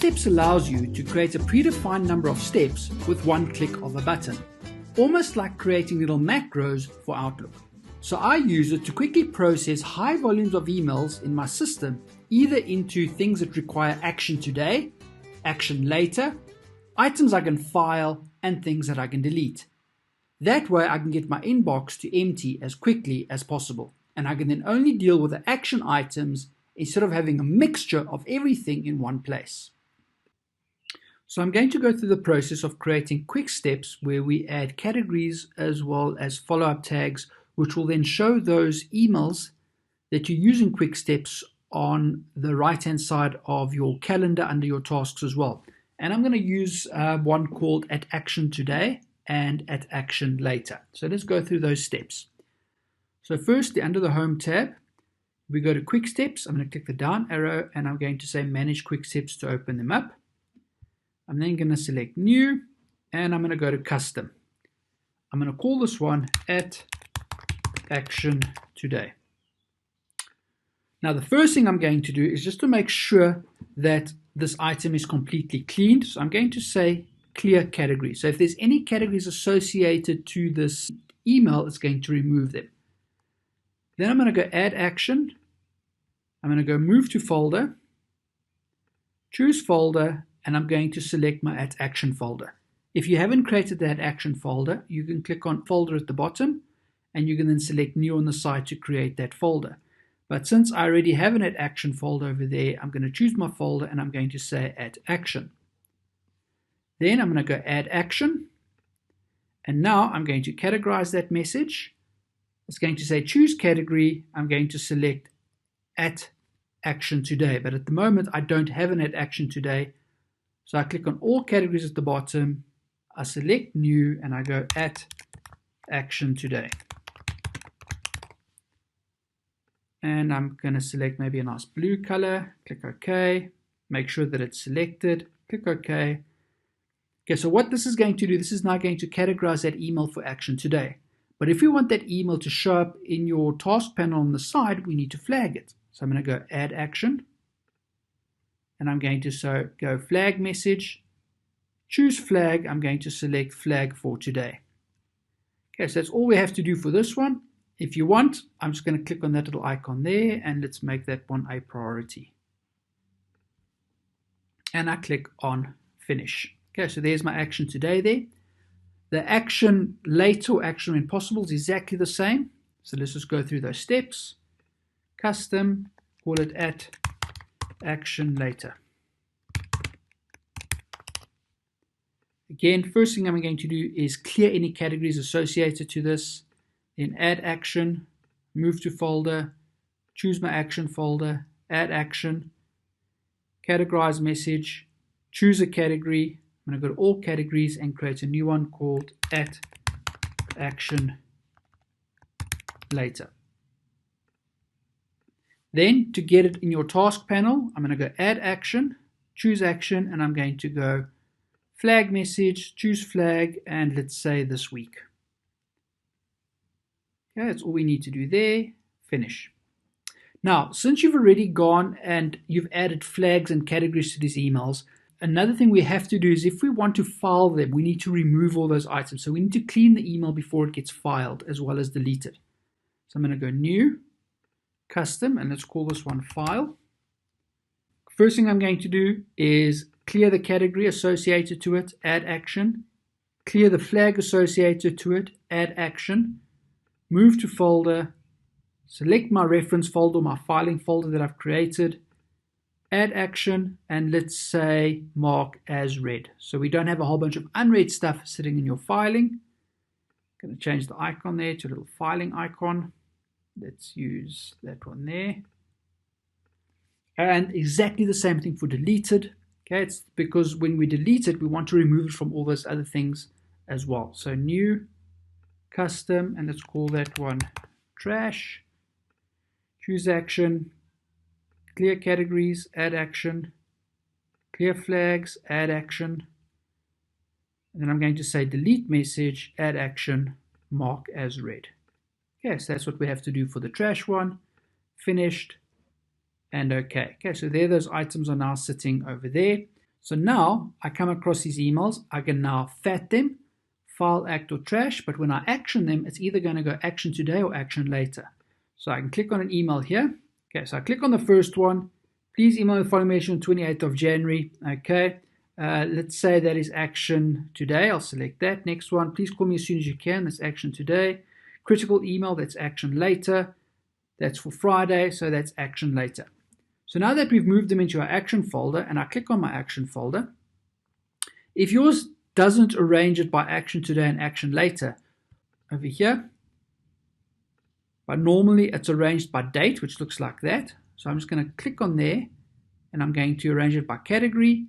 Quicksteps allows you to create a predefined number of steps with one click of a button, almost like creating little macros for Outlook. So I use it to quickly process high volumes of emails in my system, either into things that require action today, action later, items I can file, and things that I can delete. That way I can get my inbox to empty as quickly as possible, and I can then only deal with the action items instead of having a mixture of everything in one place. So I'm going to go through the process of creating quick steps where we add categories as well as follow-up tags, which will then show those emails that you use in quick steps on the right-hand side of your calendar under your tasks as well. And I'm going to use one called at action today and at action later. So let's go through those steps. So firstly, under the home tab, we go to quick steps. I'm going to click the down arrow and I'm going to say manage quick steps to open them up. I'm then going to select new and I'm going to go to custom. I'm going to call this one at action today. Now the first thing I'm going to do is just to make sure that this item is completely cleaned. So I'm going to say clear categories. So if there's any categories associated to this email, it's going to remove them. Then I'm going to go add action. I'm going to go move to folder, choose folder, and I'm going to select my at action folder. If you haven't created that action folder, you can click on folder at the bottom and you can then select new on the side to create that folder. But since I already have an at action folder over there, I'm going to choose my folder and I'm going to say at action. Then I'm going to go add action. And now I'm going to categorize that message. It's going to say choose category. I'm going to select at action today. But at the moment, I don't have an at action today. So I click on all categories at the bottom. I select new and I go at action today. And I'm going to select maybe a nice blue color, click OK, make sure that it's selected, click OK. Okay, so what this is going to do, this is now going to categorize that email for action today. But if we want that email to show up in your task panel on the side, we need to flag it. So I'm going to go add action. And I'm going to go flag message, choose flag, I'm going to select flag for today. Okay, so that's all we have to do for this one. If you want, I'm just going to click on that little icon there and let's make that one a priority. And I click on finish. Okay, so there's my action today there. The action later or action when possible is exactly the same. So let's just go through those steps. Custom, call it at action later. Again, first thing I'm going to do is clear any categories associated to this. Then add action, move to folder, choose my action folder, add action, categorize message, choose a category. I'm going to go to all categories and create a new one called at action later. Then to get it in your task panel, I'm going to go add action, choose action, and I'm going to go flag message, choose flag, and let's say this week. Okay, that's all we need to do there. Finish. Now, since you've already gone and you've added flags and categories to these emails, another thing we have to do is if we want to file them, we need to remove all those items. So we need to clean the email before it gets filed as well as deleted. So I'm going to go new, custom, and let's call this one file. First thing I'm going to do is clear the category associated to it, add action, clear the flag associated to it, add action, move to folder, select my reference folder, my filing folder that I've created, add action, and let's say mark as read. So we don't have a whole bunch of unread stuff sitting in your filing. I'm going to change the icon there to a little filing icon. Let's use that one there. And exactly the same thing for deleted. Okay, it's because when we delete it, we want to remove it from all those other things as well. So new, custom, and let's call that one trash. Choose action, clear categories, add action, clear flags, add action. And then I'm going to say delete message, add action, mark as read. Okay, so that's what we have to do for the trash one. Finished and okay. Okay, so there those items are now sitting over there. So now I come across these emails, I can now fat them, file, act, or trash, but when I action them, it's either going to go action today or action later. So I can click on an email here. Okay, so I click on the first one. Please email the following information on 28th of January. Okay, let's say that is action today. I'll select that. Next one, please call me as soon as you can. That's action today. Critical email, that's action later. That's for Friday, so that's action later. So now that we've moved them into our action folder, and I click on my action folder, if yours doesn't arrange it by action today and action later, over here, but normally it's arranged by date, which looks like that. So I'm just going to click on there, and I'm going to arrange it by category,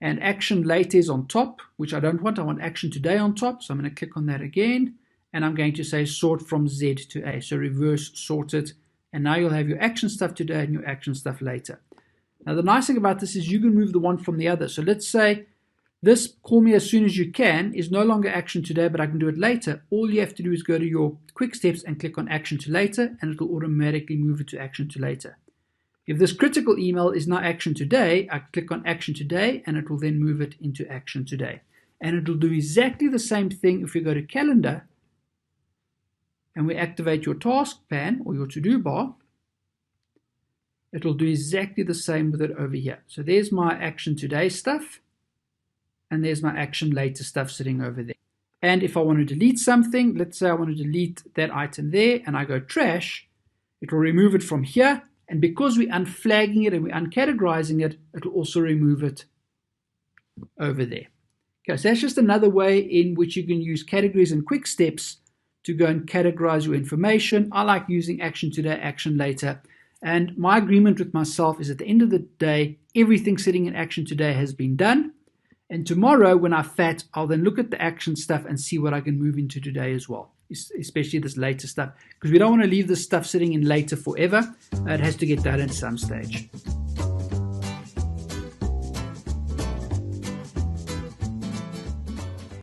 and action later is on top, which I don't want. I want action today on top, so I'm going to click on that again, and I'm going to say sort from Z to A, so reverse sort it. And now you'll have your action stuff today and your action stuff later. Now the nice thing about this is you can move the one from the other. So let's say this call me as soon as you can is no longer action today, but I can do it later. All you have to do is go to your Quicksteps and click on action to later, and it will automatically move it to action to later. If this critical email is now action today, I click on action today, and it will then move it into action today. And it will do exactly the same thing if we go to calendar and we activate your task pan or your to-do bar. It will do exactly the same with it over here. So there's my action today stuff, and there's my action later stuff sitting over there. And if I want to delete something, let's say I want to delete that item there, and I go trash, it will remove it from here. And because we're unflagging it and we're uncategorizing it, it will also remove it over there. Okay, so that's just another way in which you can use categories and Quicksteps to go and categorize your information. I like using action today, action later. And my agreement with myself is at the end of the day, everything sitting in action today has been done. And tomorrow when I fat, I'll then look at the action stuff and see what I can move into today as well, especially this later stuff, because we don't want to leave this stuff sitting in later forever. It has to get done at some stage.